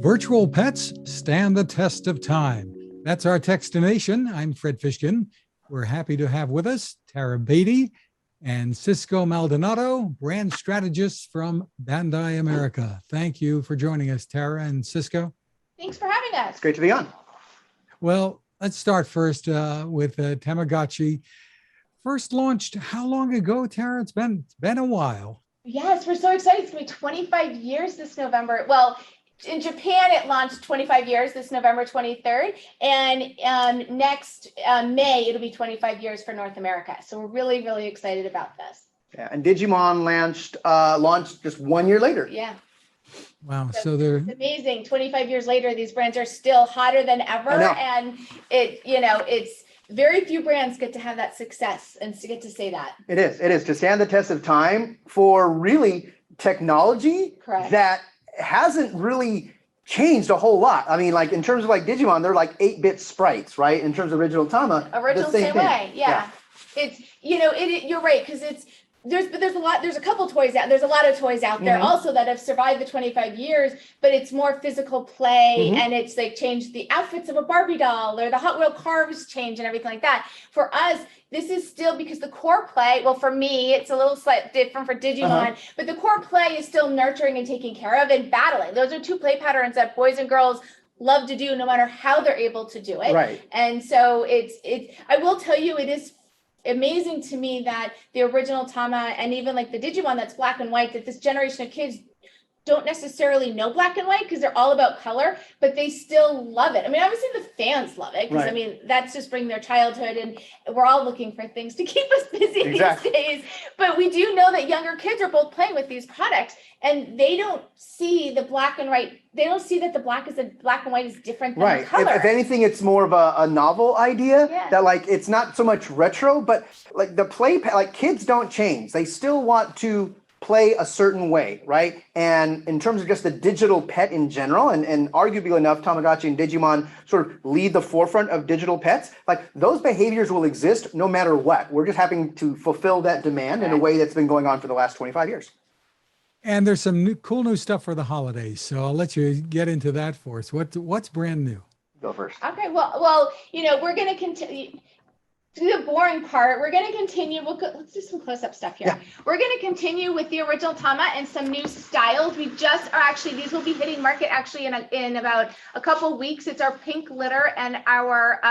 Virtual pets stand the test of time. That's our Techstination. I'm Fred Fishkin. We're happy to have with us Tara Badie and Cisco Maldonado, brand strategists from Bandai America. Thank you for joining us, Tara and Cisco. Thanks for having us. It's great to be on. Well, let's start first with Tamagotchi. First launched how long ago, Tara? It's been a while. Yes, we're so excited. It's going to be 25 years this November. Well, in Japan, it launched 25 years this November 23rd. And next May, it'll be 25 years for North America. So we're really, really excited about this. Yeah, and Digimon launched just 1 year later. Yeah. Wow. So they're it's amazing. 25 years later, these brands are still hotter than ever. And it's very few brands get to have that success and to get to say that. It is to stand the test of time for really technology. Correct. That hasn't really changed a whole lot. I mean, like in terms of like Digimon, they're like 8-bit sprites, right? In terms of original Tama, original the same way. Yeah. It's you're right, because there's a couple toys out. There's a lot of toys out there also that have survived the 25 years, but it's more physical play and it's like changed the outfits of a Barbie doll or the Hot Wheel cars change and everything like that. For us, this is still because the core play, well, for me, it's a little slightly different for Digimon, but the core play is still nurturing and taking care of and battling. Those are two play patterns that boys and girls love to do no matter how they're able to do it. Right. And so I will tell you, it is amazing to me that the original Tama and even like the Digimon that's black and white, that this generation of kids don't necessarily know black and white because they're all about color, but they still love it. I mean, obviously the fans love it because I mean, that's just bringing their childhood, and we're all looking for things to keep us busy these days. But we do know that younger kids are both playing with these products and they don't see the black and white. They don't see that the black and white is different than the color. If anything, it's more of a novel idea that like, it's not so much retro, but like the play, like kids don't change. They still want to play a certain way, right? And in terms of just the digital pet in general, and arguably enough, Tamagotchi and Digimon sort of lead the forefront of digital pets, like those behaviors will exist no matter what. We're just having to fulfill that demand in a way that's been going on for the last 25 years. And there's some cool new stuff for the holidays. So I'll let you get into that for us. What's brand new? Go first. Okay, well, we're going to continue. To the boring part, we're going to continue. Let's do some close-up stuff here. Yeah. We're going to continue with the original Tama and some new styles. We just are these will be hitting market in about a couple weeks. It's our pink glitter and our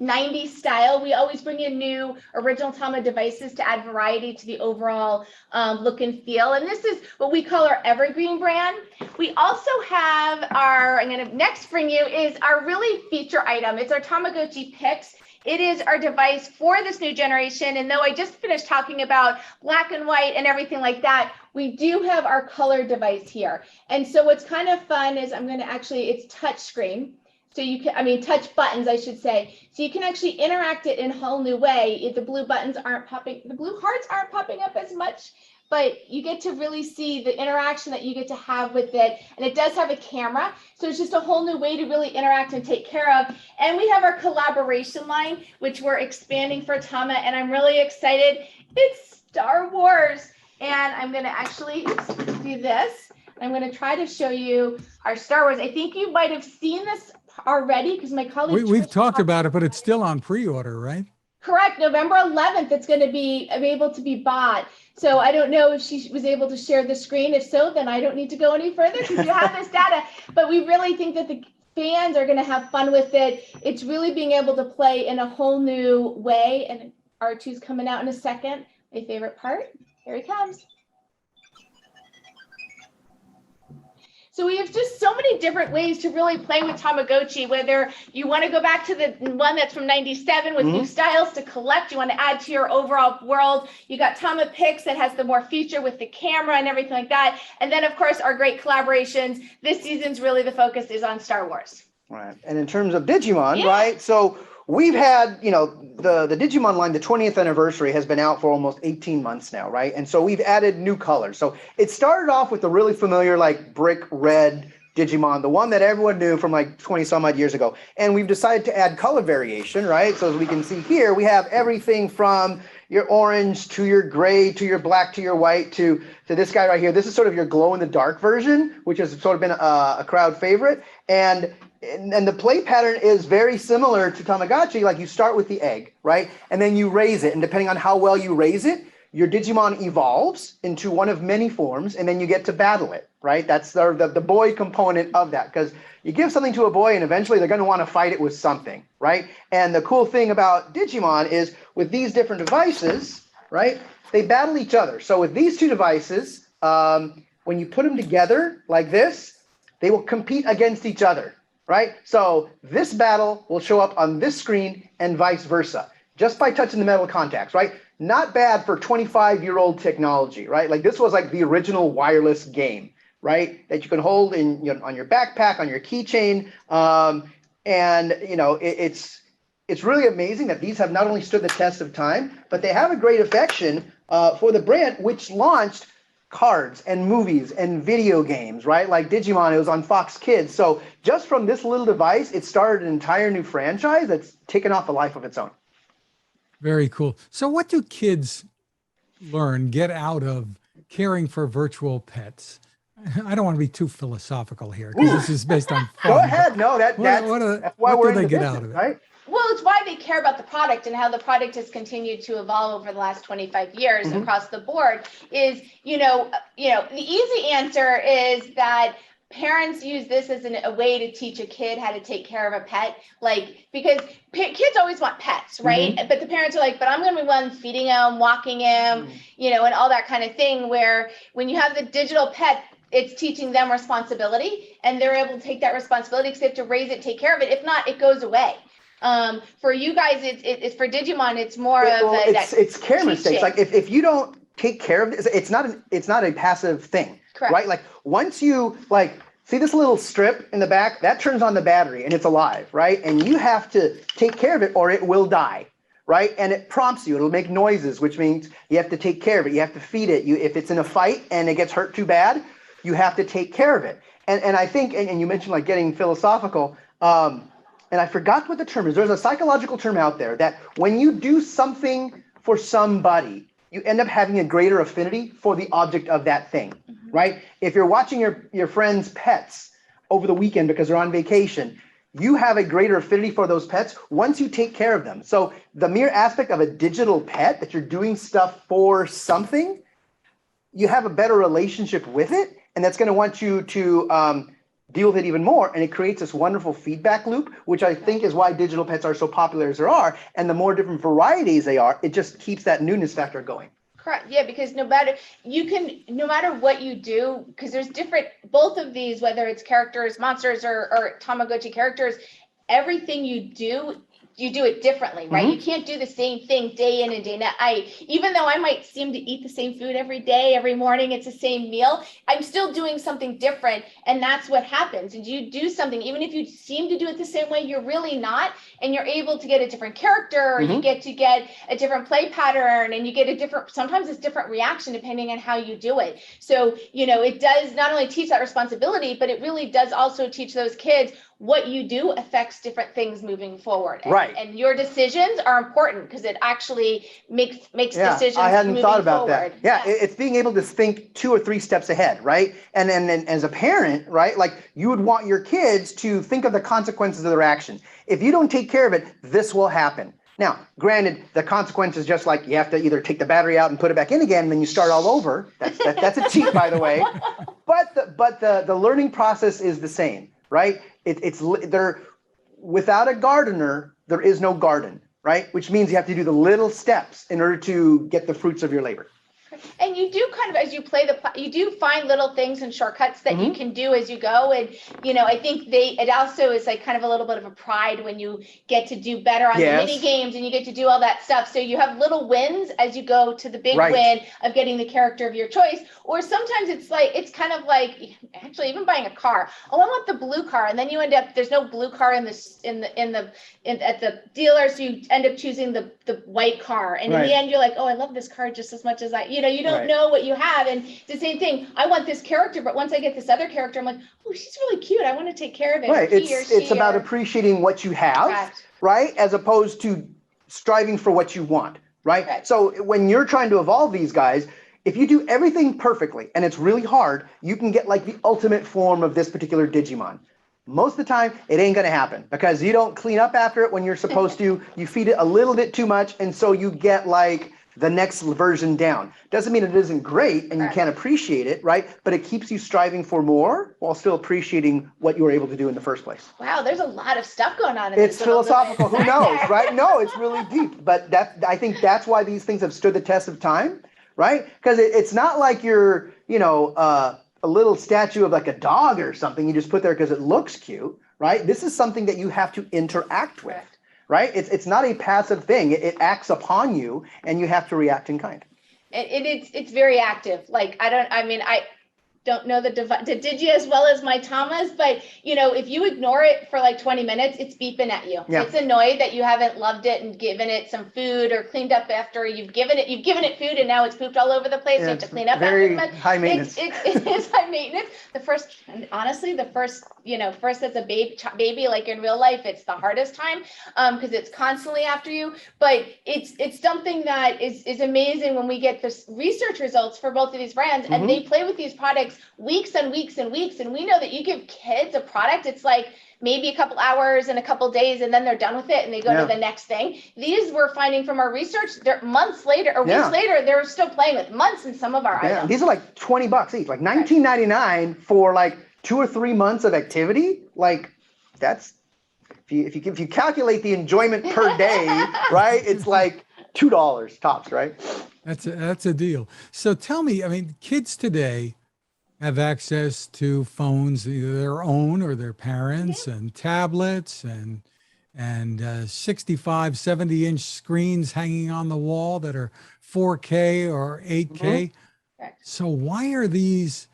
90s style. We always bring in new original Tama devices to add variety to the overall look and feel. And this is what we call our evergreen brand. We also have I'm going to next bring you is our really feature item. It's our Tamagotchi Pix. It is our device for this new generation. And though I just finished talking about black and white and everything like that, we do have our color device here. And so what's kind of fun is it's touch screen. So you can, touch buttons, I should say. So you can actually interact it in a whole new way. If the blue buttons aren't popping, the blue hearts aren't popping up as much, but you get to really see the interaction that you get to have with it. And it does have a camera. So it's just a whole new way to really interact and take care of. And we have our collaboration line, which we're expanding for Tama. And I'm really excited. It's Star Wars. And I'm going to actually do this. I'm going to try to show you our Star Wars. I think you might have seen this already because my colleague. We've talked about it, but it's still on pre-order, right? Correct. November 11th, it's going to be able to be bought. So I don't know if she was able to share the screen. If so, then I don't need to go any further because you have this data. But we really think that the fans are going to have fun with it. It's really being able to play in a whole new way. And R2's coming out in a second. My favorite part. Here he comes. So we have just so many different ways to really play with Tamagotchi, whether you want to go back to the one that's from 97 with new styles to collect, you want to add to your overall world. You got Tama Pix that has the more feature with the camera and everything like that. And then, of course, our great collaborations. This season's really the focus is on Star Wars. Right. And in terms of Digimon, right? So we've had, the Digimon line, the 20th anniversary has been out for almost 18 months now, right? And so we've added new colors. So it started off with the really familiar like brick red Digimon, the one that everyone knew from like 20 some odd years ago. And we've decided to add color variation, right? So as we can see here, we have everything from, your orange to your gray to your black to your white to this guy right here. This is sort of your glow in the dark version, which has sort of been a crowd favorite. And the play pattern is very similar to Tamagotchi. Like you start with the egg, right? And then you raise it. And depending on how well you raise it, your Digimon evolves into one of many forms, and then you get to battle it, right? That's the boy component of that, because you give something to a boy and eventually they're going to want to fight it with something, right? And the cool thing about Digimon is with these different devices, right, they battle each other. So with these two devices, when you put them together like this, they will compete against each other, right? So this battle will show up on this screen and vice versa, just by touching the metal contacts, right? Not bad for 25-year-old technology, right? Like this was like the original wireless game, right? That you can hold in on your backpack, on your keychain, and it's really amazing that these have not only stood the test of time, but they have a great affection for the brand, which launched cards and movies and video games, right? Like Digimon, it was on Fox Kids. So just from this little device, it started an entire new franchise that's taken off a life of its own. Very cool. So what do kids get out of caring for virtual pets? I don't want to be too philosophical here because this is based on fun. Go ahead. No, that's why we're do they in the get business, out of it? right? Well, it's why they care about the product and how the product has continued to evolve over the last 25 years across the board. Is the easy answer is that parents use this as a way to teach a kid how to take care of a pet, like because kids always want pets, right? But the parents are like, but I'm going to be one feeding him, walking him, and all that kind of thing. Where when you have the digital pet, it's teaching them responsibility, and they're able to take that responsibility because they have to raise it, take care of it. If not, it goes away. For you guys, it's for Digimon. It's more it's care mistakes. Like if you don't take care of it, it's not a passive thing. Correct. Right? Like once you see this little strip in the back, that turns on the battery and it's alive, right? And you have to take care of it or it will die, right? And it prompts you, it'll make noises, which means you have to take care of it. You have to feed it. If it's in a fight and it gets hurt too bad, you have to take care of it. And I think, and you mentioned like getting philosophical, and I forgot what the term is. There's a psychological term out there that when you do something for somebody, you end up having a greater affinity for the object of that thing, right? If you're watching your friends' pets over the weekend because they're on vacation, you have a greater affinity for those pets once you take care of them. So the mere aspect of a digital pet, that you're doing stuff for something, you have a better relationship with it, and that's going to want you to deal with it even more, and it creates this wonderful feedback loop, which I think is why digital pets are so popular as there are, and the more different varieties they are, it just keeps that newness factor going. Correct. Yeah, because no matter what you do, because there's different, both of these, whether it's characters, monsters, or Tamagotchi characters, everything you do it differently, right? You can't do the same thing day in and day out. Even though I might seem to eat the same food every day, every morning, it's the same meal, I'm still doing something different. And that's what happens. And you do something, even if you seem to do it the same way, you're really not. And you're able to get a different character, or you get to get a different play pattern, and you get sometimes it's different reaction depending on how you do it. So, it does not only teach that responsibility, but it really does also teach those kids what you do affects different things moving forward. Right. And your decisions are important because it actually makes decisions. I hadn't thought about forward. that. Yeah, it's being able to think 2 or 3 steps ahead, right? And as a parent, right, like you would want your kids to think of the consequences of their action. If you don't take care of it, this will happen. Now, granted, the consequence is just like you have to either take the battery out and put it back in again, and then you start all over. That's a cheat, by the way. But the learning process is the same, right? It's there. Without a gardener, there is no garden, right? Which means you have to do the little steps in order to get the fruits of your labor. And you do kind of, as you play you do find little things and shortcuts that you can do as you go. And, I think it also is like kind of a little bit of a pride when you get to do better on the mini games and you get to do all that stuff. So you have little wins as you go to the big win of getting the character of your choice. Or sometimes it's kind of like, actually even buying a car. Oh, I want the blue car. And then you end up, there's no blue car at the dealer. So you end up choosing the white car. And in the end, you're like, oh, I love this car just as much as you don't know what you have. And it's the same thing. I want this character, but once I get this other character, I'm like, oh, she's really cute. I want to take care of it. Right. It's about appreciating what you have, right? As opposed to striving for what you want. right? Right. So when you're trying to evolve these guys, if you do everything perfectly and it's really hard, you can get like the ultimate form of this particular Digimon. Most of the time, it ain't gonna happen because you don't clean up after it when you're supposed to. You feed it a little bit too much, and so you get like the next version down. Doesn't mean it isn't great and you can't appreciate it, right? But it keeps you striving for more while still appreciating what you were able to do in the first place. Wow, there's a lot of stuff going on in It's this little philosophical, who device. knows, right? No, it's really deep. But I think that's why these things have stood the test of time, right? Because it's not like you're, a little statue of like a dog or something you just put there because it looks cute, right? This is something that you have to interact with, right? It's not a passive thing. It acts upon you and you have to react in kind. It's very active. Like, I don't know the Digi as well as my Tamas, but if you ignore it for like 20 minutes, it's beeping at you. Yeah. It's annoyed that you haven't loved it and given it some food or cleaned up after you've given it food and now it's pooped all over the place. You have to clean up very after the high maintenance. It is high maintenance. First as a baby, like in real life, it's the hardest time because it's constantly after you. But it's something that is amazing when we get this research results for both of these brands and they play with these products weeks and weeks and weeks. And we know that you give kids a product, it's like maybe a couple hours and a couple days, and then they're done with it and they go to the next thing. These we're finding from our research, they're months later or weeks later, they're still playing with months in some of our items. These are like $20 each, like $19.99 for like 2 or 3 months of activity. Like that's, if you calculate the enjoyment per day, right? It's like $2 tops, right? That's a deal. So tell me, I mean, kids today have access to phones, either their own or their parents, and tablets and 65, 70-inch screens hanging on the wall that are 4K or 8K. So why are these,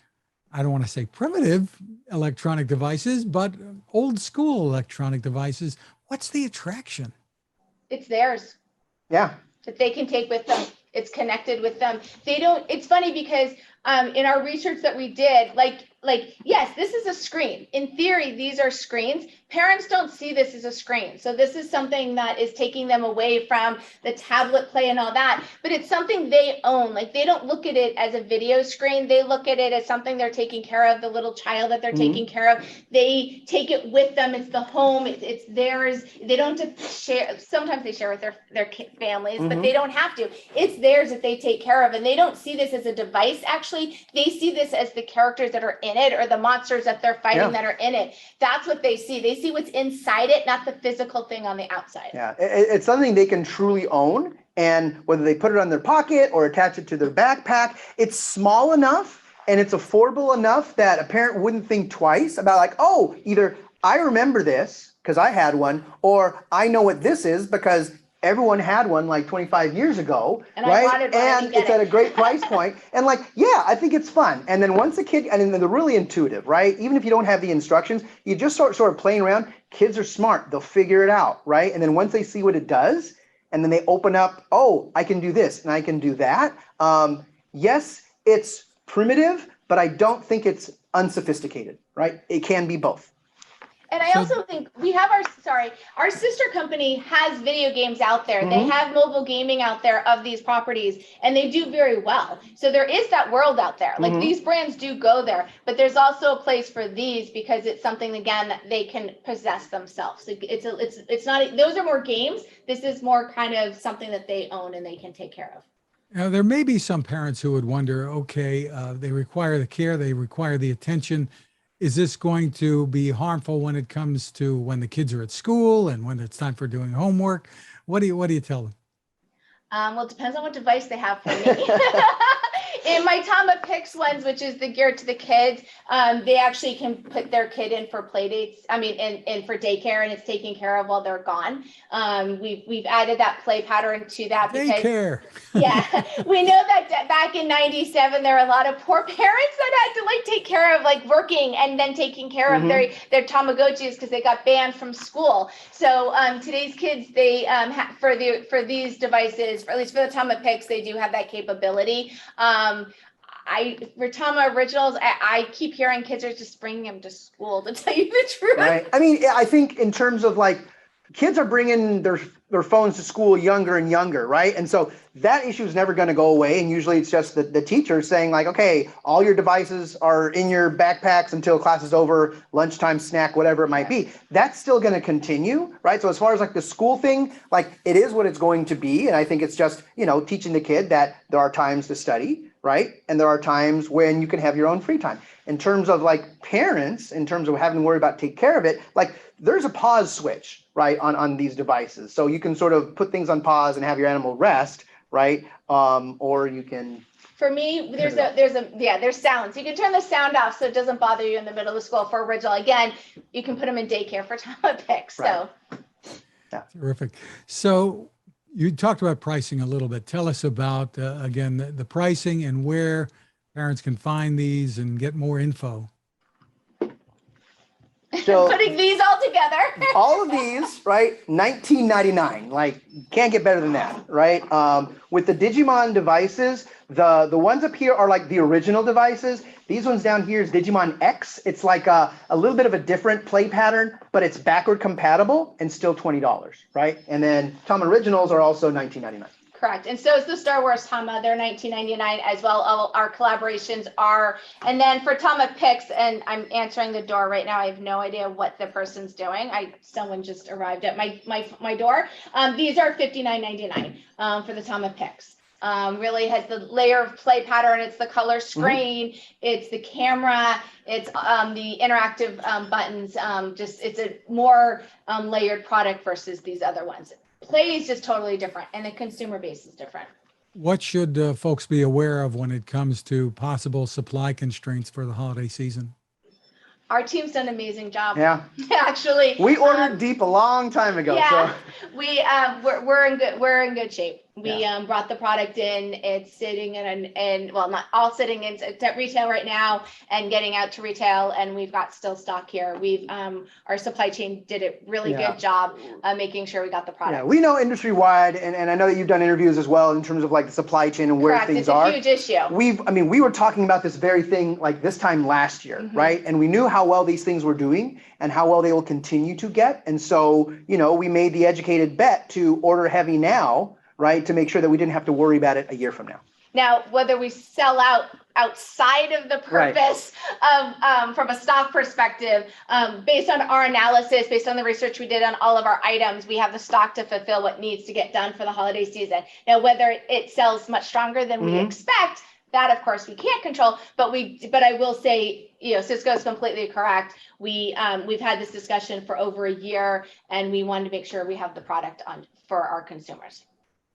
I don't want to say primitive electronic devices, but old school electronic devices? What's the attraction? It's theirs. Yeah. That they can take with them. It's connected with them. It's funny because in our research that we did, like, yes, this is a screen. In theory, these are screens. Parents don't see this as a screen. So this is something that is taking them away from the tablet play and all that, but it's something they own. Like they don't look at it as a video screen. They look at it as something they're taking care of, the little child that they're taking care of. They take it with them. It's the home. It's theirs. They don't have to share. Sometimes they share with their families, but they don't have to. It's theirs that they take care of. And they don't see this as a device. Actually, they see this as the characters that are in it or the monsters that they're fighting that are in it. That's what they see. They see what's inside it, not the physical thing on the outside. Yeah, it's something they can truly own. And whether they put it on their pocket or attach it to their backpack, it's small enough and it's affordable enough that a parent wouldn't think twice about like, oh, either I remember this because I had one, or I know what this is because everyone had one like 25 years ago, and right? I wanted one, and it's at a great price point. And like, yeah, I think it's fun. And then once a kid, and then they're really intuitive, right? Even if you don't have the instructions, you just sort of playing around. Kids are smart. They'll figure it out, right? And then once they see what it does, and then they open up, oh, I can do this and I can do that. Yes, it's primitive, but I don't think it's unsophisticated, right? It can be both. And I also think we have our sister company has video games out there. They have mobile gaming out there of these properties, and they do very well. So there is that world out there. Like these brands do go there, but there's also a place for these because it's something, again, that they can possess themselves. It's not, those are more games. This is more kind of something that they own and they can take care of. Now, there may be some parents who would wonder, okay, they require the care, they require the attention. Is this going to be harmful when it comes to when the kids are at school and when it's time for doing homework? What do you tell them? Well, it depends on what device they have for me. In my Tamagotchi ones, which is the geared to the kids, they actually can put their kid in for play dates. I mean, in for daycare, and it's taken care of while they're gone. We've added that play pattern to that because Daycare. Yeah, we know that back in '97 there were a lot of poor parents that had to like take care of like working and then taking care of their Tamagotchis because they got banned from school. So today's kids, they for these devices, or at least for the Tamagotchis, they do have that capability. For Tama Originals, I keep hearing kids are just bringing them to school, to tell you the truth. Right. I mean, I think in terms of like kids are bringing their phones to school younger and younger, right? And so that issue is never going to go away. And usually it's just the teacher saying like, okay, all your devices are in your backpacks until class is over, lunchtime snack, whatever it might be. That's still going to continue, right? So as far as like the school thing, like it is what it's going to be. And I think it's just, teaching the kid that there are times to study, right? And there are times when you can have your own free time. In terms of like parents, in terms of having to worry about take care of it, like there's a pause switch, right, on these devices. So you can sort of put things on pause and have your animal rest, right? Or you can. For me, there's sounds. You can turn the sound off so it doesn't bother you in the middle of school. For original, again, you can put them in daycare for Tamagotchi. So. Yeah. Terrific. So you talked about pricing a little bit. Tell us about, again, the pricing and where parents can find these and get more info. So putting these all together. all of these, right? $19.99. Like can't get better than that, right? With the Digimon devices, the ones up here are like the original devices. These ones down here is Digimon X. It's like a little bit of a different play pattern, but it's backward compatible and still $20, right? And then Tama Originals are also $19.99. Correct. And so is the Star Wars Tama. They're $19.99 as well. All our collaborations are. And then for Tama Picks, and I'm answering the door right now. I have no idea what the person's doing. Someone just arrived at my door. These are $59.99 for the Tama Picks. Really has the layer of play pattern. It's the color screen. It's the camera. It's the interactive buttons. It's a more layered product versus these other ones. Play is just totally different, and the consumer base is different. What should folks be aware of when it comes to possible supply constraints for the holiday season? Our team's done an amazing job. Yeah. Actually. We ordered deep a long time ago. Yeah. So. We're in good shape. We brought the product in. It's sitting not all sitting in. It's at retail right now and getting out to retail. And we've got still stock here. Our supply chain did a really good job making sure we got the product. Yeah, we know industry wide, and I know that you've done interviews as well in terms of like the supply chain and where things are. It's a huge issue. We were talking about this very thing like this time last year, right? And we knew how well these things were doing and how well they will continue to get. And so, we made the educated bet to order heavy now, right, to make sure that we didn't have to worry about it a year from now. Now, whether we sell out outside of the purpose of, from a stock perspective, based on our analysis, based on the research we did on all of our items, we have the stock to fulfill what needs to get done for the holiday season. Now, whether it sells much stronger than we expect, that of course we can't control, but I will say, Cisco is completely correct. We've had this discussion for over a year, and we wanted to make sure we have the product on for our consumers.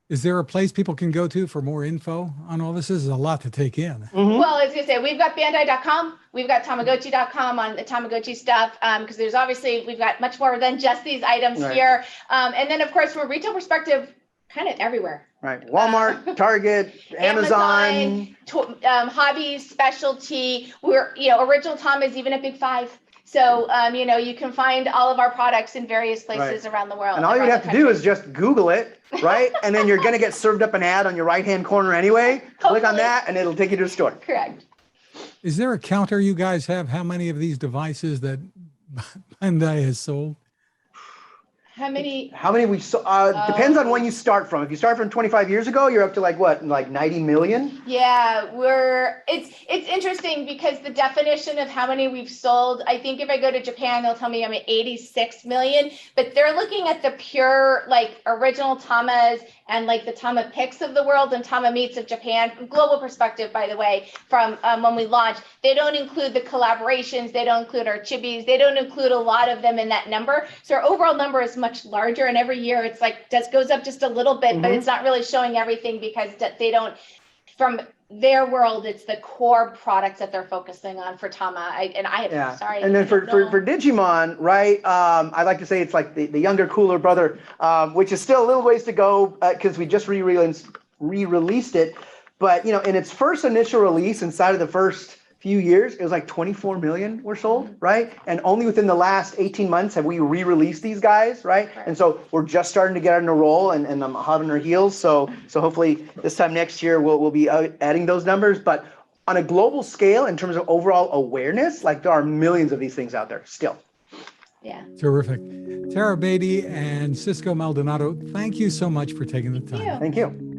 Is there a place people can go to for more info on all this? This is a lot to take in. Well, I was going to say, we've got Bandai.com. We've got Tamagotchi.com on the Tamagotchi stuff, because we've got much more than just these items here. And then, of course, from a retail perspective, kind of everywhere. Right. Walmart, Target, Amazon. Hobby, specialty. Original Tama is even at Big Five. So, you can find all of our products in various places around the world. And all you have to do is just Google it, right? And then you're going to get served up an ad on your right-hand corner anyway. Click on that, and it'll take you to the store. Correct. Is there a counter you guys have? How many of these devices that Bandai has sold? How many we sold? Depends on when you start from. If you start from 25 years ago, you're up to like 90 million? Yeah, it's interesting because the definition of how many we've sold, I think if I go to Japan, they'll tell me I'm at 86 million, but they're looking at the pure original Tamas and the Tama Picks of the world and Tama Meets of Japan, from global perspective, by the way, from when we launched. They don't include the collaborations, they don't include our chibis, they don't include a lot of them in that number. So our overall number is much larger, and every year it's just goes up just a little bit, but it's not really showing everything because they don't, from their world, it's the core products that they're focusing on for Tama. Sorry. And then for Digimon, right? I like to say it's like the younger, cooler brother, which is still a little ways to go because we just re-released it. But in its first initial release, inside of the first few years, it was like 24 million were sold, right? And only within the last 18 months have we re-released these guys, right? And so we're just starting to get on a roll, and I'm hot on our heels. So hopefully this time next year we'll be adding those numbers. But on a global scale, in terms of overall awareness, there are millions of these things out there still. Yeah. Terrific. Tara Badie and Cisco Maldonado, thank you so much for taking the time. you. Thank you.